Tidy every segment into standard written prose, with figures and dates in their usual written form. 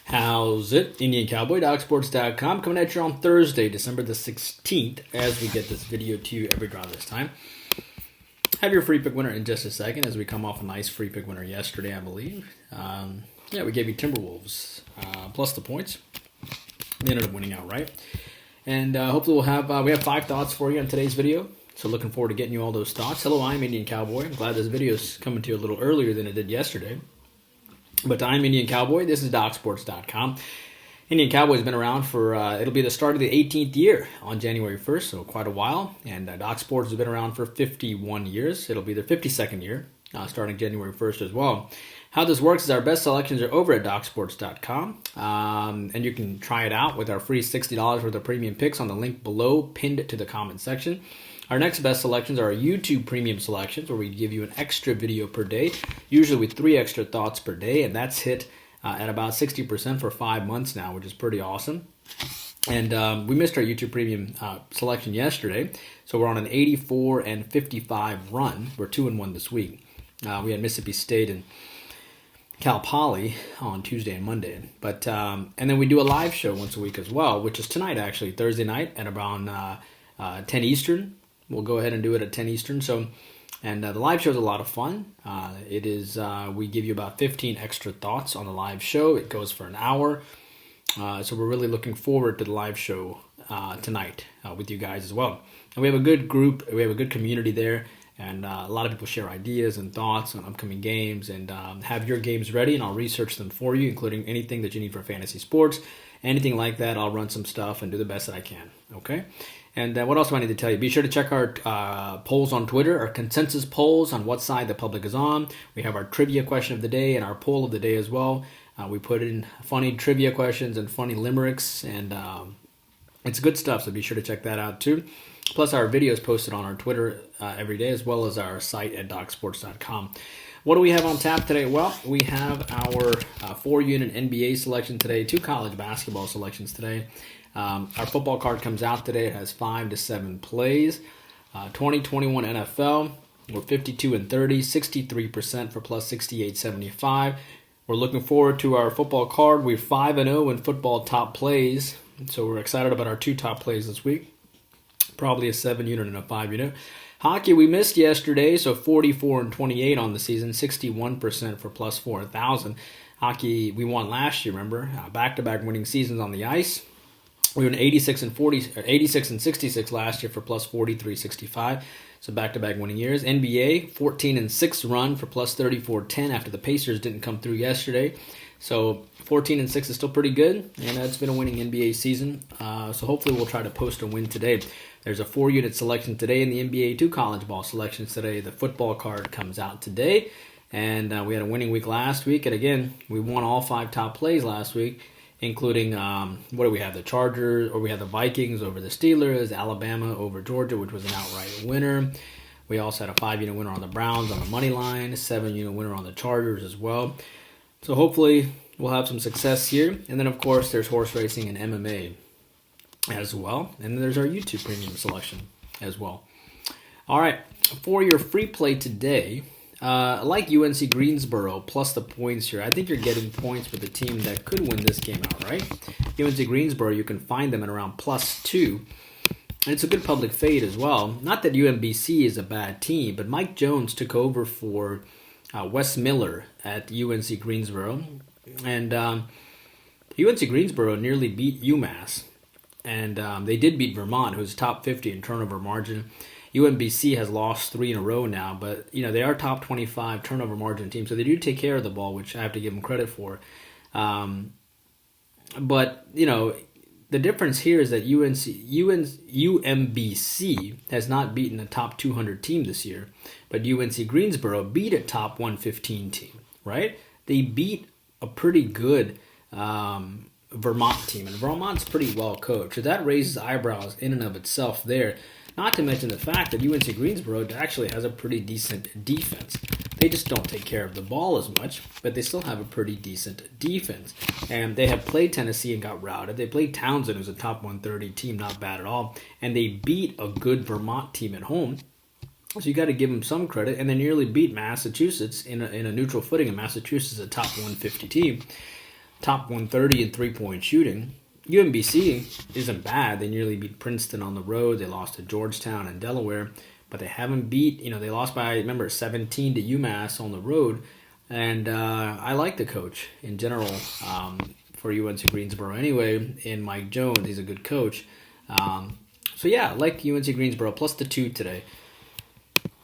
How's it? Indian Cowboy, DocSports.com, coming at you on Thursday, December the 16th, as we get this video to you every draw this time. Have your free pick winner in just a second, as we come off a nice free pick winner yesterday, I believe. We gave you Timberwolves, plus the points. They ended up winning outright. And hopefully we have 5 thoughts for you on today's video. So looking forward to getting you all those thoughts. Hello, I'm Indian Cowboy. I'm glad this video is coming to you a little earlier than it did yesterday. But I'm Indian Cowboy. This is DocSports.com. Indian Cowboy has been around for, it'll be the start of the 18th year on January 1st, so quite a while. And Doc Sports has been around for 51 years. It'll be their 52nd year, starting January 1st as well. How this works is our best selections are over at DocSports.com. And you can try it out with our free $60 worth of premium picks on the link below, pinned to the comment section. Our next best selections are our YouTube premium selections, where we give you an extra video per day, usually with 3 extra thoughts per day, and that's hit at about 60% for 5 months now, which is pretty awesome. And we missed our YouTube premium selection yesterday, so we're on an 84-55 run. We're 2-1 this week. We had Mississippi State and Cal Poly on Tuesday and Monday, but and then we do a live show once a week as well, which is tonight actually, Thursday night at around 10 Eastern. We'll go ahead and do it at 10 Eastern. And the live show is a lot of fun. It is. We give you about 15 extra thoughts on the live show. It goes for an hour. So we're really looking forward to the live show tonight with you guys as well. And we have a good group. We have a good community there. And a lot of people share ideas and thoughts on upcoming games and have your games ready. And I'll research them for you, including anything that you need for fantasy sports. Anything like that, I'll run some stuff and do the best that I can. Okay? And what else do I need to tell you? Be sure to check our polls on Twitter, our consensus polls on what side the public is on. We have our trivia question of the day and our poll of the day as well. We put in funny trivia questions and funny limericks, and it's good stuff, so be sure to check that out too. Plus, our videos posted on our Twitter every day, as well as our site at DocSports.com. What do we have on tap today? Well, we have our 4-unit NBA selection today, 2 college basketball selections today. Our football card comes out today. It has 5 to 7 plays. 2021 NFL, we're 52-30, 63% for plus 68.75. We're looking forward to our football card. We're 5-0 in football top plays, so we're excited about our 2 top plays this week. Probably a 7-unit and a 5-unit. Hockey, we missed yesterday, so 44-28 on the season, 61% for plus 4,000. Hockey, we won last year, remember? Back-to-back winning seasons on the ice. We were 86-66 last year for plus 43.65, so back-to-back winning years. NBA, 14-6 run for plus 34.10 after the Pacers didn't come through yesterday. So 14-6 is still pretty good, and it's been a winning NBA season. So hopefully we'll try to post a win today. There's a 4-unit selection today in the NBA, 2 college ball selections today. The football card comes out today, and we had a winning week last week. And again, we won all 5 top plays last week, including, what do we have, the Chargers, or we had the Vikings over the Steelers, Alabama over Georgia, which was an outright winner. We also had a 5-unit winner on the Browns on the money line, a 7-unit winner on the Chargers as well. So hopefully we'll have some success here. And then, of course, there's horse racing and MMA as well. And then there's our YouTube premium selection as well. All right, for your free play today, I like UNC Greensboro plus the points here. I think you're getting points with a team that could win this game outright. UNC Greensboro, you can find them at around plus 2. And it's a good public fade as well. Not that UMBC is a bad team, but Mike Jones took over for Wes Miller at UNC Greensboro. And UNC Greensboro nearly beat UMass. And they did beat Vermont, who's top 50 in turnover margin. UMBC has lost 3 in a row now, but they are top 25 turnover margin team, so they do take care of the ball, which I have to give them credit for. But the difference here is that UMBC has not beaten a top 200 team this year, but UNC Greensboro beat a top 115 team, right? They beat a pretty good Vermont team, and Vermont's pretty well coached, so that raises eyebrows in and of itself there. Not to mention the fact that UNC Greensboro actually has a pretty decent defense. They just don't take care of the ball as much, but they still have a pretty decent defense. And they have played Tennessee and got routed. They played Townsend, who's a top 130 team, not bad at all. And they beat a good Vermont team at home. So you got to give them some credit. And they nearly beat Massachusetts in a neutral footing. And Massachusetts is a top 150 team. top 130 in three-point shooting. UMBC isn't bad. They nearly beat Princeton on the road. They lost to Georgetown and Delaware, but they haven't beat, they lost by, remember, 17 to UMass on the road. And I like the coach in general for UNC Greensboro anyway. And Mike Jones, he's a good coach. So yeah, I like UNC Greensboro plus the 2 today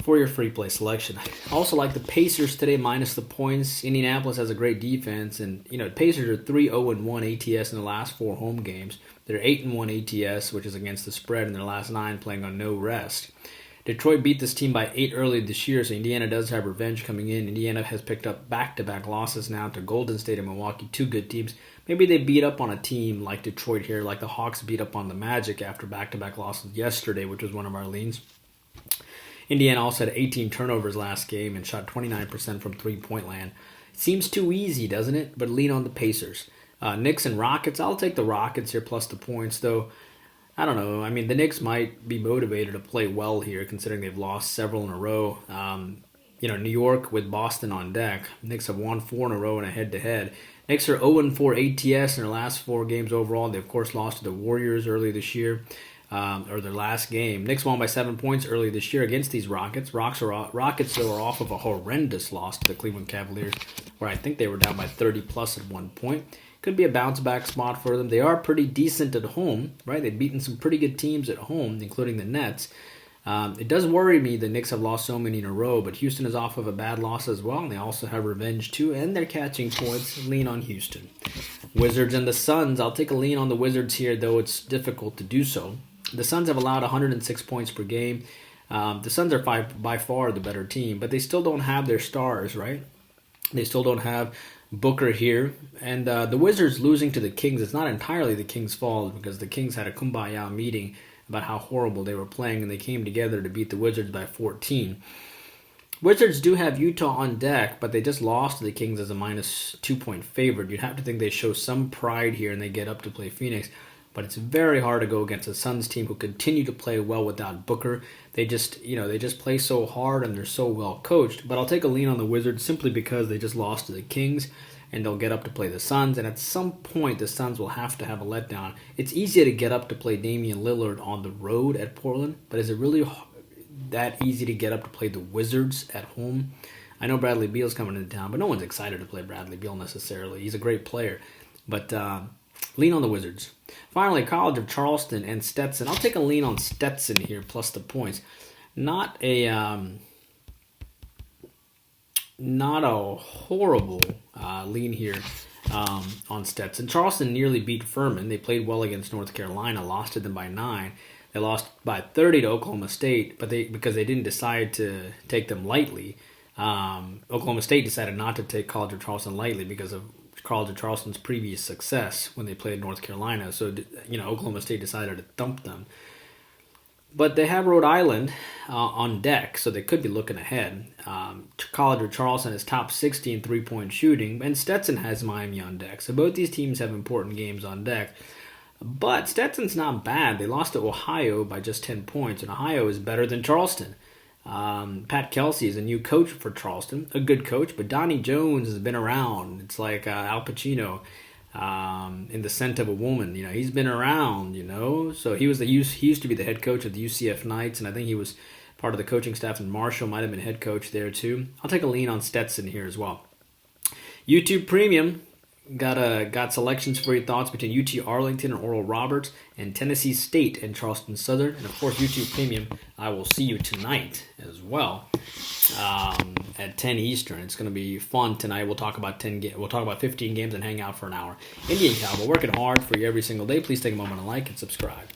for your free play selection. I also like the Pacers today minus the points. Indianapolis has a great defense, and the Pacers are 3-0-1 ATS in the last 4 home games. They're 8-1 ATS, which is against the spread in their last 9, playing on no rest. Detroit beat this team by 8 early this year, so Indiana does have revenge coming in. Indiana has picked up back-to-back losses now to Golden State and Milwaukee, 2 good teams. Maybe they beat up on a team like Detroit here, like the Hawks beat up on the Magic after back-to-back losses yesterday, which was one of our leans. Indiana also had 18 turnovers last game and shot 29% from three-point land. Seems too easy, doesn't it? But lean on the Pacers. Knicks and Rockets, I'll take the Rockets here plus the points, though. I don't know. I mean, the Knicks might be motivated to play well here, considering they've lost several in a row. New York with Boston on deck. Knicks have won 4 in a row in a head-to-head. Knicks are 0-4 ATS in their last 4 games overall. They, of course, lost to the Warriors early this year, or their last game. Knicks won by 7 points early this year against these Rockets. Rockets, though, are off of a horrendous loss to the Cleveland Cavaliers, where I think they were down by 30-plus at one point. Could be a bounce-back spot for them. They are pretty decent at home, right? They've beaten some pretty good teams at home, including the Nets. It does worry me the Knicks have lost so many in a row, but Houston is off of a bad loss as well, and they also have revenge too, and they're catching points. Lean on Houston. Wizards and the Suns. I'll take a lean on the Wizards here, though it's difficult to do so. The Suns have allowed 106 points per game. The Suns are by far the better team, but they still don't have their stars, right? They still don't have Booker here. And the Wizards losing to the Kings, it's not entirely the Kings' fault, because the Kings had a kumbaya meeting about how horrible they were playing, and they came together to beat the Wizards by 14. Wizards do have Utah on deck, but they just lost to the Kings as a minus 2-point favorite. You'd have to think they show some pride here and they get up to play Phoenix. But it's very hard to go against a Suns team who continue to play well without Booker. They just play so hard and they're so well coached. But I'll take a lean on the Wizards simply because they just lost to the Kings, and they'll get up to play the Suns. And at some point, the Suns will have to have a letdown. It's easier to get up to play Damian Lillard on the road at Portland, but is it really that easy to get up to play the Wizards at home? I know Bradley Beal's coming into town, but no one's excited to play Bradley Beal necessarily. He's a great player, but lean on the Wizards. Finally, College of Charleston and Stetson. I'll take a lean on Stetson here plus the points. Not a horrible lean here on Stetson. Charleston nearly beat Furman. They played well against North Carolina, lost to them by 9. They lost by 30 to Oklahoma State, but because they didn't decide to take them lightly. Oklahoma State decided not to take College of Charleston lightly because of College of Charleston's previous success when they played North Carolina. So, Oklahoma State decided to thump them. But they have Rhode Island on deck, so they could be looking ahead. College of Charleston is top 60 in three-point shooting, and Stetson has Miami on deck. So both these teams have important games on deck. But Stetson's not bad. They lost to Ohio by just 10 points, and Ohio is better than Charleston. Pat Kelsey is a new coach for Charleston, a good coach, but Donnie Jones has been around. It's like Al Pacino in The Scent of a Woman. He's been around, So he used to be the head coach of the UCF Knights, and I think he was part of the coaching staff, and Marshall might have been head coach there too. I'll take a lean on Stetson here as well. YouTube Premium. Got selections for your thoughts between UT Arlington and Oral Roberts, and Tennessee State and Charleston Southern. And of course, YouTube Premium, I will see you tonight as well at 10 Eastern. It's going to be fun tonight. We'll talk about 15 games and hang out for an hour. Indian Cowboy, working hard for you every single day. Please take a moment to like and subscribe.